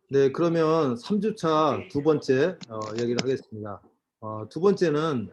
네, 그러면 3주차 두 번째 얘기를 하겠습니다. 두 번째는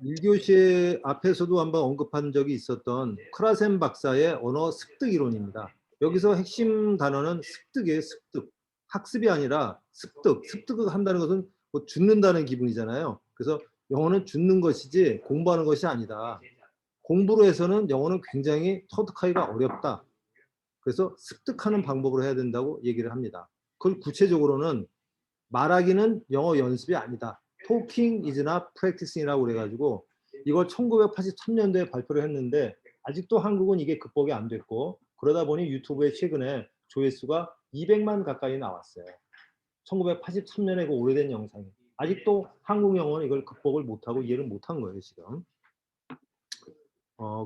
1교시 앞에서도 한번 언급한 적이 있었던 크라센 박사의 언어 습득 이론입니다. 여기서 핵심 단어는 습득이에요. 습득. 학습이 아니라 습득. 습득을 한다는 것은 뭐 죽는다는 기분이잖아요. 그래서 영어는 죽는 것이지 공부하는 것이 아니다. 공부로 해서는 영어는 굉장히 터득하기가 어렵다. 그래서 습득하는 방법으로 해야 된다고 얘기를 합니다. 그걸 구체적으로는 말하기는 영어 연습이 아니다. Talking is not practicing이라고 그래가지고 이걸 1983년도에 발표를 했는데 아직도 한국은 이게 극복이 안 됐고 그러다 보니 유튜브에 최근에 조회수가 200만 가까이 나왔어요. 1983년에 그 오래된 영상이. 아직도 한국 영어는 이걸 극복을 못하고 이해를 못한 거예요, 지금.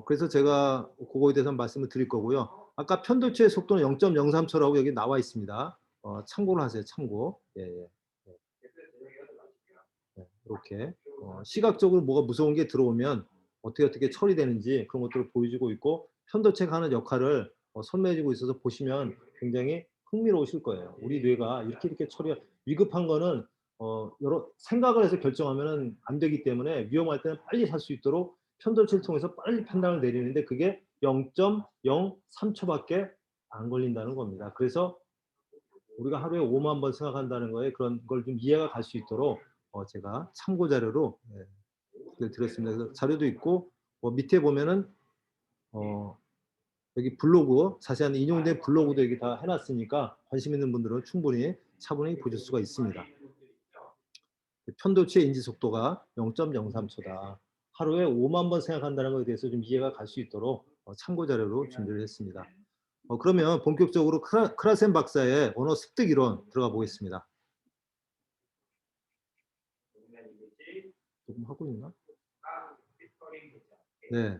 그래서 제가 그거에 대해서 말씀을 드릴 거고요. 아까 편도체의 속도는 0.03초라고 여기 나와 있습니다. 참고를 하세요, 참고. 예, 예. 네, 이렇게 시각적으로 뭐가 무서운 게 들어오면 어떻게 처리되는지 그런 것들을 보여주고 있고 편도체가 하는 역할을 설명해주고 있어서 보시면 굉장히 흥미로우실 거예요. 우리 뇌가 이렇게 처리가 위급한 거는 여러 생각을 해서 결정하면 안 되기 때문에 위험할 때는 빨리 살 수 있도록 편도체를 통해서 빨리 판단을 내리는데 그게 0.03초밖에 안 걸린다는 겁니다. 그래서 우리가 하루에 5만 번 생각한다는 거에 그런 걸 좀 이해가 갈 수 있도록 제가 참고 자료로 드렸습니다. 그래서 자료도 있고 밑에 보면은 여기 블로그 자세한 인용된 블로그도 여기 다 해놨으니까 관심 있는 분들은 충분히 차분히 보실 수가 있습니다. 편도체 인지 속도가 0.03초다. 하루에 5만 번 생각한다는 것에 대해서 좀 이해가 갈 수 있도록 참고 자료로 준비를 했습니다. 그러면 본격적으로 크라센 박사의 언어 습득 이론 들어가 보겠습니다. 조금 하고 있나? 네.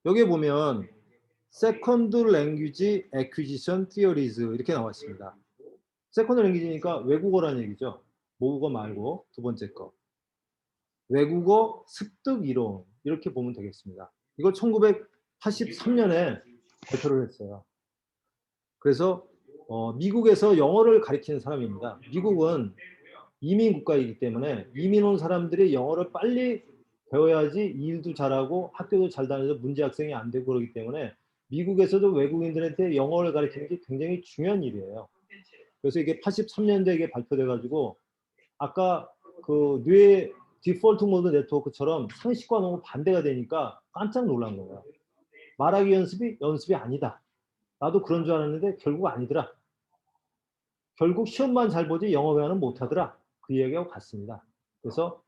여기 보면 Second Language Acquisition Theories 이렇게 나와 있습니다. Second Language니까 외국어라는 얘기죠. 모국어 말고 두 번째 거. 외국어 습득 이론 이렇게 보면 되겠습니다. 이걸 1983년에 발표를 했어요. 그래서 미국에서 영어를 가르치는 사람입니다. 미국은 이민 국가이기 때문에 이민 온 사람들이 영어를 빨리 배워야지 일도 잘하고 학교도 잘 다녀서 문제 학생이 안 되고 그러기 때문에 미국에서도 외국인들한테 영어를 가르치는 게 굉장히 중요한 일이에요. 그래서 이게 83년도에 이게 발표돼 가지고 아까 그 뇌 디폴트 모드 네트워크처럼 상식과 너무 반대가 되니까 깜짝 놀란 거예요. 말하기 연습이 아니다. 나도 그런 줄 알았는데 결국 아니더라. 결국 시험만 잘 보지 영어 회화는 못하더라. 그 이야기하고 같습니다. 그래서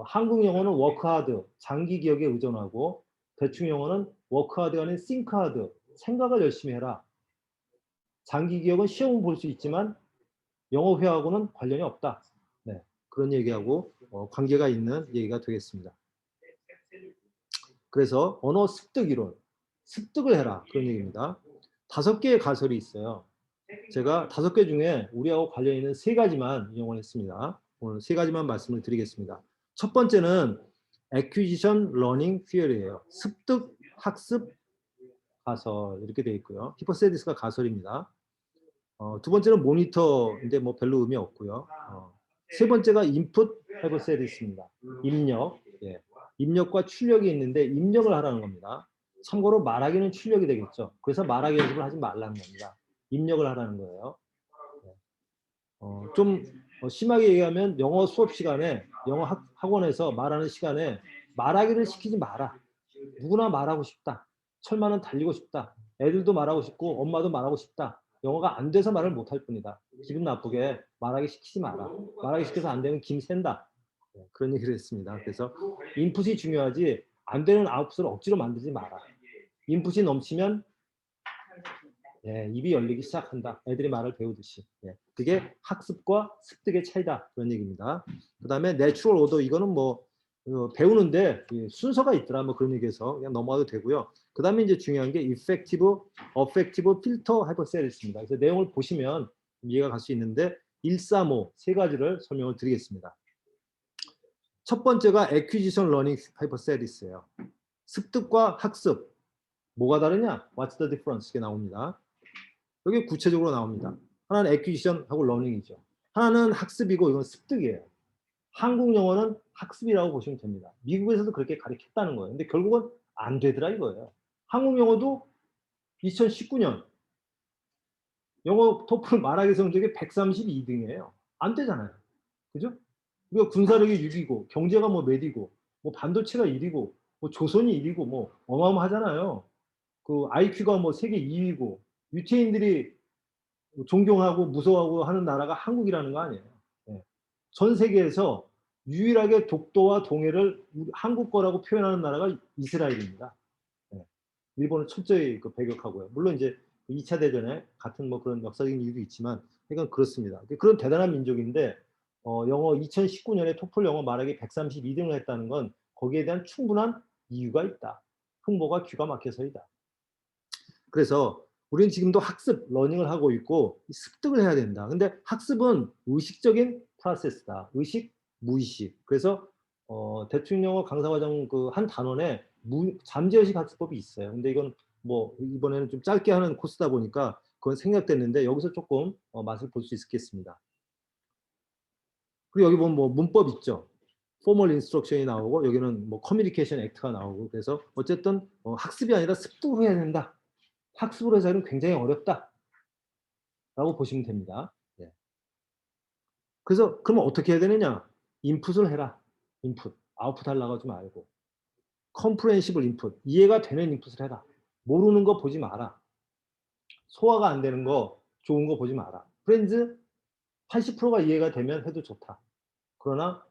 한국 영어는 워크하드, 장기 기억에 의존하고 대충 영어는 워크하드가 아닌 싱크하드, 생각을 열심히 해라. 장기 기억은 시험은 볼 수 있지만 영어 회화하고는 관련이 없다. 네, 그런 얘기하고 관계가 있는 얘기가 되겠습니다. 그래서 언어 습득 이론, 습득을 해라 그런 얘기입니다. 5개의 가설이 있어요. 제가 5개 중에 우리하고 관련 있는 3가지만 인용을 했습니다. 오늘 3가지만 말씀을 드리겠습니다. 첫 번째는 Acquisition Learning Theory예요. 습득, 학습, 가설 이렇게 되어 있고요. 히포세디스가 가설입니다. 두 번째는 모니터인데 뭐 별로 의미 없고요. 세 번째가 인풋 하이포세디스입니다. 입력, 예. 입력과 출력이 있는데 입력을 하라는 겁니다. 참고로 말하기는 출력이 되겠죠. 그래서 말하기 연습을 하지 말라는 겁니다. 입력을 하라는 거예요. 좀 심하게 얘기하면 영어 수업 시간에 영어 학원에서 말하는 시간에 말하기를 시키지 마라. 누구나 말하고 싶다. 철만은 달리고 싶다. 애들도 말하고 싶고 엄마도 말하고 싶다. 영어가 안 돼서 말을 못할 뿐이다. 기분 나쁘게 말하기 시키지 마라. 말하기 시켜서 안 되면 김 샌다. 그런 얘기를 했습니다. 그래서 인풋이 중요하지 안 되는 아웃풋을 억지로 만들지 마라. 인풋이 넘치면 입이 열리기 시작한다. 애들이 말을 배우듯이. 그게 학습과 습득의 차이다. 그런 얘기입니다. 그 다음에 내추럴 오더 이거는 뭐 배우는데 순서가 있더라. 뭐 그런 얘기해서 그냥 넘어가도 되고요. 그 다음에 이제 중요한 게 effective, affective, filter hypothesis입니다. 그래서 내용을 보시면 이해가 갈 수 있는데 135 3가지를 설명을 드리겠습니다. 첫 번째가 acquisition learning hypothesis예요. 습득과 학습 뭐가 다르냐? What's the difference? 이게 나옵니다. 여기 구체적으로 나옵니다. 하나는 acquisition하고 learning이죠. 하나는 학습이고 이건 습득이에요. 한국 영어는 학습이라고 보시면 됩니다. 미국에서도 그렇게 가르쳤다는 거예요. 근데 결국은 안 되더라 이거예요. 한국 영어도 2019년 영어 토플 말하기 성적이 132등이에요. 안 되잖아요. 그죠? 우리가 군사력이 6이고 경제가 뭐 몇이고 뭐 반도체가 1이고 뭐 조선이 1이고 뭐 어마어마하잖아요. 그 IQ가 뭐 세계 2위고 유태인들이 존경하고 무서워하고 하는 나라가 한국이라는 거 아니에요. 예. 전 세계에서 유일하게 독도와 동해를 한국 거라고 표현하는 나라가 이스라엘입니다. 예. 일본은 철저히 그 배격하고요. 물론 이제 2차 대전에 같은 뭐 그런 역사적인 이유도 있지만, 그러니까 그렇습니다. 그런 대단한 민족인데, 영어 2019년에 토플 영어 말하기 132등을 했다는 건 거기에 대한 충분한 이유가 있다. 풍모가 귀가 막혀서이다. 그래서 우리는 지금도 학습, 러닝을 하고 있고 습득을 해야 된다. 근데 학습은 의식적인 프로세스다. 의식, 무의식. 그래서 대충 영어 강사과정 그 한 단원에 잠재의식 학습법이 있어요. 근데 이건 뭐 이번에는 좀 짧게 하는 코스다 보니까 그건 생략됐는데 여기서 조금 맛을 볼 수 있겠습니다. 그리고 여기 보면 뭐 문법 있죠. 포멀 인스트럭션이 나오고 여기는 뭐 커뮤니케이션 액트가 나오고, 그래서 어쨌든 학습이 아니라 습득을 해야 된다. 학습으로 해서는 굉장히 어렵다 라고 보시면 됩니다. 예. 그래서 그러면 어떻게 해야 되느냐? 인풋을 해라. 인풋. 아웃풋 하려고 하지 말고. 컴프레hensible 인풋. 이해가 되는 인풋을 해라. 모르는 거 보지 마라. 소화가 안 되는 거, 좋은 거 보지 마라. 프렌즈 80%가 이해가 되면 해도 좋다. 그러나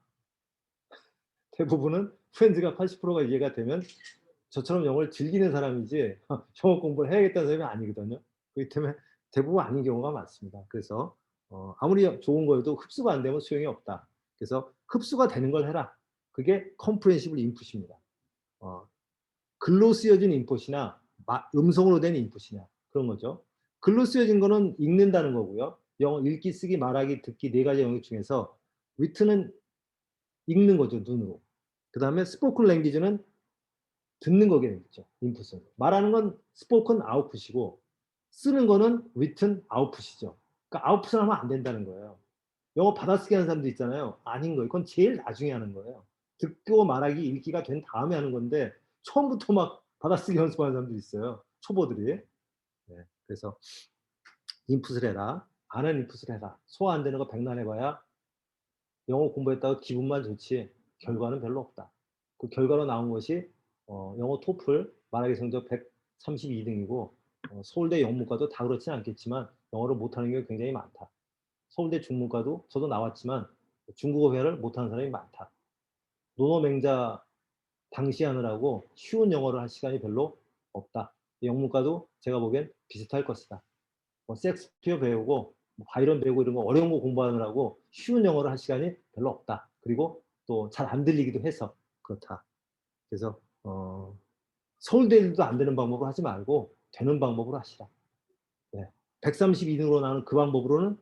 대부분은 프렌즈가 80%가 이해가 되면 저처럼 영어를 즐기는 사람이지 영어 공부를 해야겠다는 사람이 아니거든요. 그렇기 때문에 대부분 아닌 경우가 많습니다. 그래서 아무리 좋은 거여도 흡수가 안 되면 소용이 없다. 그래서 흡수가 되는 걸 해라. 그게 컴프레hensible 인풋입니다. 글로 쓰여진 인풋이나 음성으로 된 인풋이냐 그런 거죠. 글로 쓰여진 거는 읽는다는 거고요. 영어 읽기, 쓰기, 말하기, 듣기 네 가지 영역 중에서 written은 읽는 거죠, 눈으로. 그 다음에 스포큰 랭귀지는 듣는 거겠죠, 인풋은. 말하는 건 스포큰 아웃풋이고 쓰는 거는 written 아웃풋이죠. 그러니까 아웃풋을 하면 안 된다는 거예요. 영어 받아쓰기 하는 사람도 있잖아요. 아닌 거예요. 그건 제일 나중에 하는 거예요. 듣고 말하기, 읽기가 된 다음에 하는 건데 처음부터 막 받아쓰기 연습하는 사람도 있어요. 초보들이. 네, 그래서 인풋을 해라. 아는 인풋을 해라. 소화 안 되는 거 백난해봐야 영어 공부했다고 기분만 좋지 결과는 별로 없다. 그 결과로 나온 것이 영어 토플 말하기 성적 132등이고 서울대 영문과도 다 그렇지는 않겠지만 영어를 못하는 게 굉장히 많다. 서울대 중문과도 저도 나왔지만 중국어 회화를 못하는 사람이 많다. 논어맹자 당시하느라고 쉬운 영어를 할 시간이 별로 없다. 영문과도 제가 보기엔 비슷할 것이다. 뭐 섹스피어 배우고 뭐 바이런 배우고 이런 거 어려운 거 공부하느라고 쉬운 영어를 할 시간이 별로 없다. 그리고 또 잘 안 들리기도 해서 그렇다. 그래서 서울대도 안 되는 방법을 하지 말고 되는 방법으로 하시라. 네. 132등으로 나오는 그 방법으로는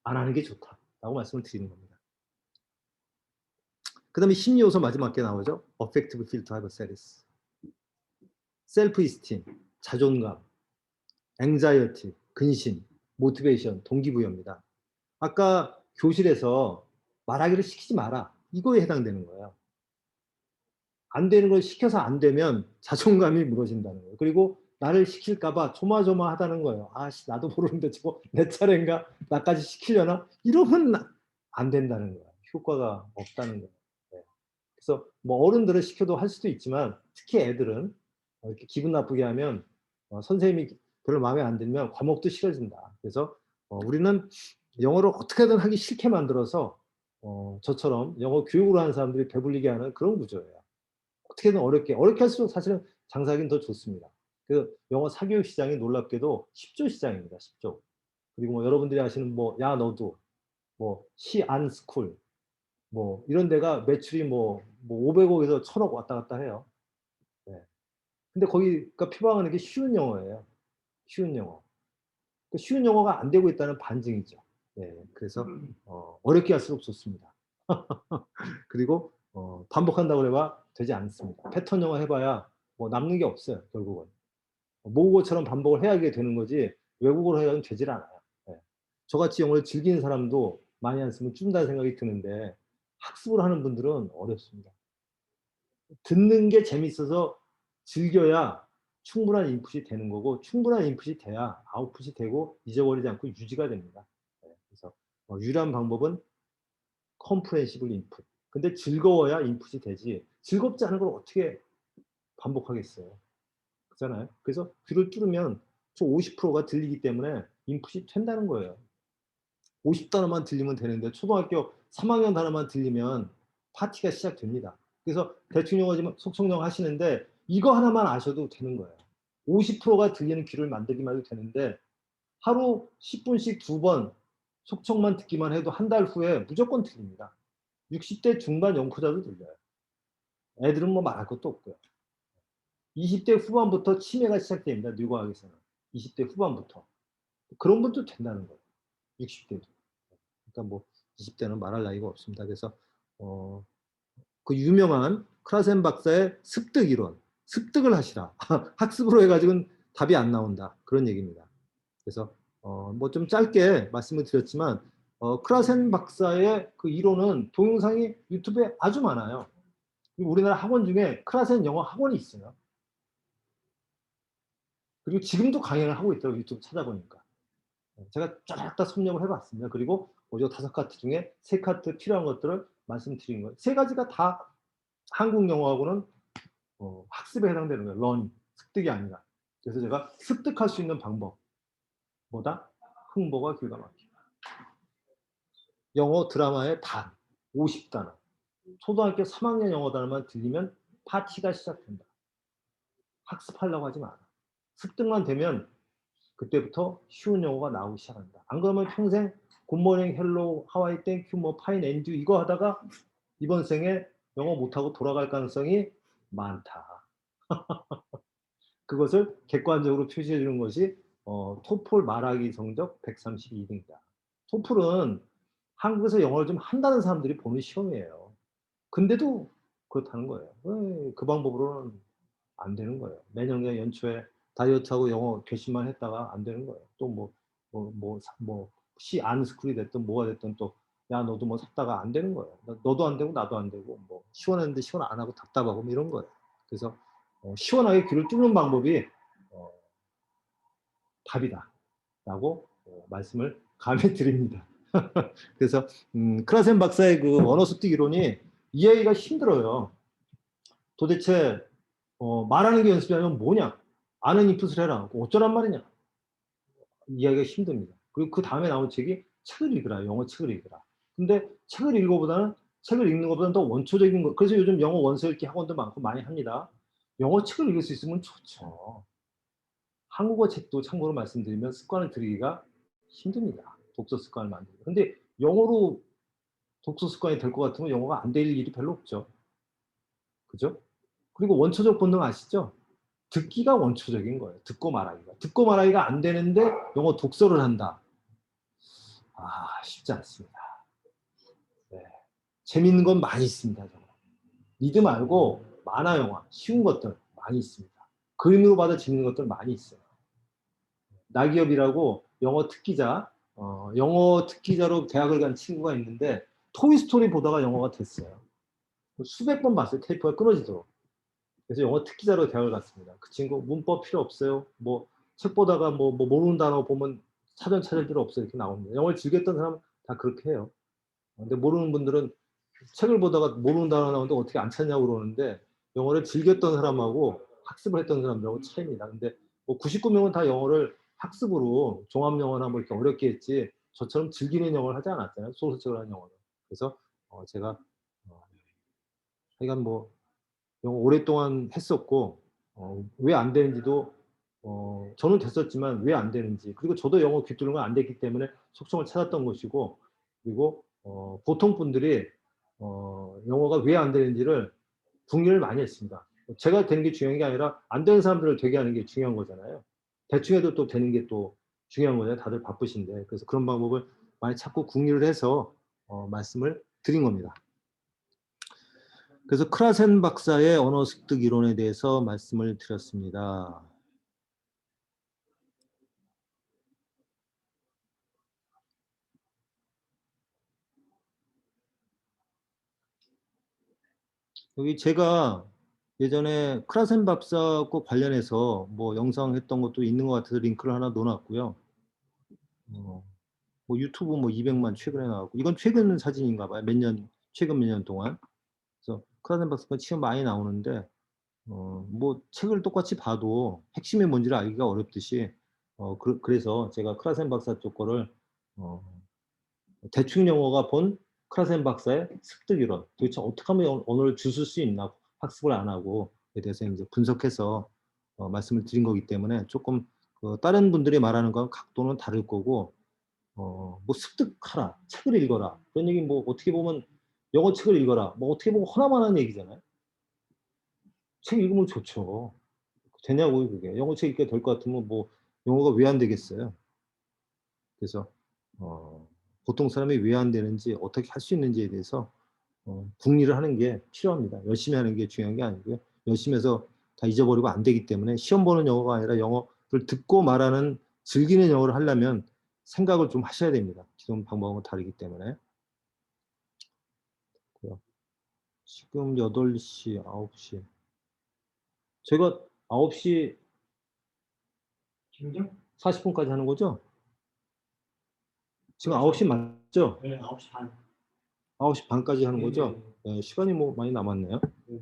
안 하는 게 좋다라고 말씀을 드리는 겁니다. 그 다음에 심리 요소 마지막에 나오죠. Affective filter hypothesis. 셀프 이스팀, 자존감, anxiety, 근심, 모티베이션, 동기부여입니다. 아까 교실에서 말하기를 시키지 마라. 이거에 해당되는 거예요. 안 되는 걸 시켜서 안 되면 자존감이 무너진다는 거예요. 그리고 나를 시킬까봐 조마조마하다는 거예요. 아씨, 나도 모르는데 저거 내 차례인가? 나까지 시키려나? 이러면 안 된다는 거예요. 효과가 없다는 거예요. 네. 그래서 뭐 어른들은 시켜도 할 수도 있지만 특히 애들은 이렇게 기분 나쁘게 하면 선생님이 별로 마음에 안 들면 과목도 싫어진다. 그래서 우리는 영어를 어떻게든 하기 싫게 만들어서 저처럼 영어 교육을 하는 사람들이 배불리게 하는 그런 구조예요. 어떻게든 어렵게 할수록 사실은 장사하기는 더 좋습니다. 그 영어 사교육 시장이 놀랍게도 10조 시장입니다. 10조. 그리고 뭐 여러분들이 아시는 뭐 야 너도 뭐 시안스쿨 뭐 이런 데가 매출이 뭐 500억에서 1000억 왔다 갔다 해요. 네. 근데 거기가 표방하는 게 쉬운 영어예요. 쉬운 영어. 그 쉬운 영어가 안 되고 있다는 반증이죠. 네. 그래서 어렵게 할수록 좋습니다. 그리고 반복한다고 해봐 되지 않습니다. 패턴 영어 해봐야 뭐 남는 게 없어요. 결국은 모국어처럼 반복을 해야 하게 되는 거지 외국어로 해가지고 되질 않아요. 네. 저같이 영어를 즐기는 사람도 많이 안 쓰면 줄는다는 생각이 드는데 학습을 하는 분들은 어렵습니다. 듣는 게 재밌어서 즐겨야 충분한 인풋이 되는 거고 충분한 인풋이 돼야 아웃풋이 되고 잊어버리지 않고 유지가 됩니다. 네. 그래서 유리한 방법은 컴프레hen시블 인풋. 근데 즐거워야 인풋이 되지 즐겁지 않은 걸 어떻게 반복하겠어요. 그렇잖아요. 그래서 귀를 뚫으면 저 50%가 들리기 때문에 인풋이 된다는 거예요. 50단어만 들리면 되는데 초등학교 3학년 단어만 들리면 파티가 시작됩니다. 그래서 대충 영어지만 속성 영어 하시는데 이거 하나만 아셔도 되는 거예요. 50%가 들리는 귀를 만들기만 해도 되는데 하루 10분씩 2번 속청만 듣기만 해도 한 달 후에 무조건 들립니다. 60대 중반 영포자도 들려요. 애들은 뭐 말할 것도 없고요. 20대 후반부터 치매가 시작됩니다. 뇌과학에서는. 20대 후반부터. 그런 분도 된다는 거예요. 60대도. 그러니까 뭐 20대는 말할 나이가 없습니다. 그래서 그 유명한 크라센 박사의 습득 이론, 습득을 하시라. 학습으로 해가지고는 답이 안 나온다. 그런 얘기입니다. 그래서 뭐 좀 짧게 말씀을 드렸지만 크라센 박사의 그 이론은 동영상이 유튜브에 아주 많아요. 우리나라 학원 중에 크라센 영어 학원이 있어요. 그리고 지금도 강연을 하고 있더라고요. 유튜브 찾아보니까. 제가 쫙 다 섭렵을 해봤습니다. 그리고 오히려 5카트 중에 3카트 필요한 것들을 말씀드린 거예요. 3가지가 다 한국 영어하고는 학습에 해당되는 거예요. 런, 습득이 아니라. 그래서 제가 습득할 수 있는 방법 뭐다? 흥보가 기가 막히다. 영어 드라마의 단 50단어. 초등학교 3학년 영어 단어만 들리면 파티가 시작된다. 학습하려고 하지 마라. 습득만 되면 그때부터 쉬운 영어가 나오기 시작한다. 안 그러면 평생 굿모닝, 헬로, 하와이 땡큐, 뭐 파인 앤듀 이거 하다가 이번 생에 영어 못하고 돌아갈 가능성이 많다. 그것을 객관적으로 표시해 주는 것이 토플 말하기 성적 132등이다. 토플은 한국에서 영어를 좀 한다는 사람들이 보는 시험이에요. 근데도 그렇다는 거예요. 그 방법으로는 안 되는 거예요. 매년 그냥 연초에 다이어트하고 영어 결심만 했다가 안 되는 거예요. 또 시 안스쿨이 됐든 뭐가 됐든 또 야 너도 뭐 샀다가 안 되는 거예요. 너도 안 되고 나도 안 되고 뭐 시원했는데 시원 안 하고 답답하고 뭐 이런 거예요. 그래서 시원하게 귀를 뚫는 방법이 답이다라고 말씀을 감해 드립니다. 그래서 크라센 박사의 그 언어 습득 이론이 이해하기가 힘들어요. 도대체 말하는 게 연습이 아니면 뭐냐? 아는 인풋을 해라. 어쩌란 말이냐? 이해하기가 힘듭니다. 그리고 그 다음에 나온 책이 책을 읽으라. 영어 책을 읽으라. 근데 책을 읽는 것보다는 더 원초적인 거. 그래서 요즘 영어 원서 읽기 학원도 많고 많이 합니다. 영어 책을 읽을 수 있으면 좋죠. 한국어 책도 참고로 말씀드리면 습관을 들이기가 힘듭니다. 독서 습관을 만들기. 근데 영어로 독서 습관이 될 것 같으면 영어가 안 될 일이 별로 없죠. 그죠? 그리고 원초적 본능 아시죠? 듣기가 원초적인 거예요. 듣고 말하기가. 듣고 말하기가 안 되는데 영어 독서를 한다. 쉽지 않습니다. 네. 재밌는 건 많이 있습니다. 리드 말고 만화 영화, 쉬운 것들 많이 있습니다. 그림으로 봐도 재밌는 것들 많이 있어요. 나기업이라고 영어 특기자로 대학을 간 친구가 있는데 토이스토리 보다가 영어가 됐어요. 수백 번 봤어요. 테이프가 끊어지도록. 그래서 영어 특기자로 대학을 갔습니다. 그 친구 문법 필요 없어요. 뭐 책 보다가 뭐 모르는 단어 보면 사전 찾을 필요 없어요. 이렇게 나옵니다. 영어를 즐겼던 사람은 다 그렇게 해요. 근데 모르는 분들은 책을 보다가 모르는 단어 나오는데 어떻게 안 찾냐고 그러는데 영어를 즐겼던 사람하고 학습을 했던 사람들하고 차이입니다. 근데 뭐 99명은 다 영어를 학습으로 종합영어나 뭐 이렇게 어렵게 했지 저처럼 즐기는 영어를 하지 않았잖아요. 소설책을 하는 영어는. 그래서 제가 하여간 뭐 영어 오랫동안 했었고 왜 안 되는지도 저는 됐었지만 왜 안 되는지 그리고 저도 영어 귀뚫는 건 안 됐기 때문에 속성을 찾았던 것이고 그리고 보통 분들이 영어가 왜 안 되는지를 궁리를 많이 했습니다. 제가 되는 게 중요한 게 아니라 안 되는 사람들을 되게 하는 게 중요한 거잖아요. 대충 해도 또 되는 게 또 중요한 거잖아요. 다들 바쁘신데. 그래서 그런 방법을 많이 찾고 궁리를 해서 말씀을 드린 겁니다. 그래서 크라센 박사의 언어 습득 이론에 대해서 말씀을 드렸습니다. 여기 제가 예전에 크라센 박사 거 관련해서 뭐 영상 했던 것도 있는 것 같아서 링크를 하나 넣어놨고요. 뭐 유튜브 뭐 200만 최근에 나왔고, 이건 최근 사진인가 봐요. 최근 몇 년 동안. 그래서 크라센 박사가 치면 많이 나오는데, 뭐 책을 똑같이 봐도 핵심이 뭔지를 알기가 어렵듯이, 그래서 제가 크라센 박사 쪽 거를, 대충 영어가 본 크라센 박사의 습득 이론, 도대체 어떻게 하면 언어를 주술 수 있나, 학습을 안 하고에 대해서 이제 분석해서 말씀을 드린 거기 때문에 조금 다른 분들이 말하는 건 각도는 다를 거고, 뭐 습득하라, 책을 읽어라, 그런 얘기 뭐 어떻게 보면 영어 책을 읽어라, 뭐 어떻게 보면 허나만한 얘기잖아요. 책 읽으면 좋죠. 되냐고요, 그게. 영어 책 읽게 될 것 같으면 뭐 영어가 왜 안 되겠어요. 그래서 보통 사람이 왜 안 되는지, 어떻게 할 수 있는지에 대해서 궁리를 하는 게 필요합니다. 열심히 하는 게 중요한 게 아니고요. 열심히 해서 다 잊어버리고 안 되기 때문에, 시험 보는 영어가 아니라 영어를 듣고 말하는, 즐기는 영어를 하려면 생각을 좀 하셔야 됩니다. 기존 방법은 다르기 때문에. 지금 8시, 9시. 제가 9시 40분까지 하는 거죠? 지금 9시 맞죠? 네, 9시 반. 9시 반까지 하는 네, 거죠? 네. 네, 시간이 뭐 많이 남았네요. 네.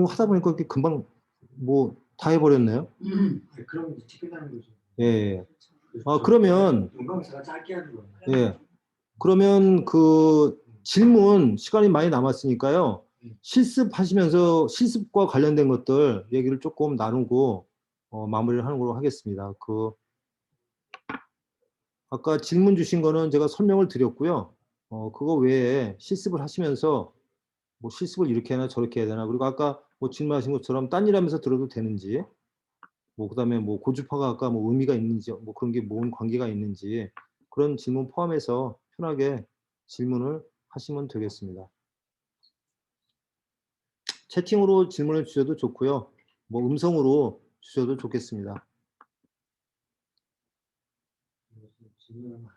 하다 보니까 이렇게 금방 뭐 다 해버렸네요. 그럼 이제 끝나는 거죠. 예. 그러면 용감사가 짧게 하는 거예요. 예. 그러면 그 질문 시간이 많이 남았으니까요. 실습하시면서 실습과 관련된 것들 얘기를 조금 나누고 마무리를 하는 걸로 하겠습니다. 아까 질문 주신 거는 제가 설명을 드렸고요. 그거 외에 실습을 하시면서 뭐 실습을 이렇게 해야 되나 저렇게 해야 되나, 그리고 아까 뭐 질문하신 것처럼 딴 일 하면서 들어도 되는지, 뭐 그다음에 뭐 고주파가 아까 뭐 의미가 있는지, 뭐 그런 게 뭔 관계가 있는지, 그런 질문 포함해서 편하게 질문을 하시면 되겠습니다. 채팅으로 질문을 주셔도 좋고요. 뭐 음성으로 주셔도 좋겠습니다. 질문하면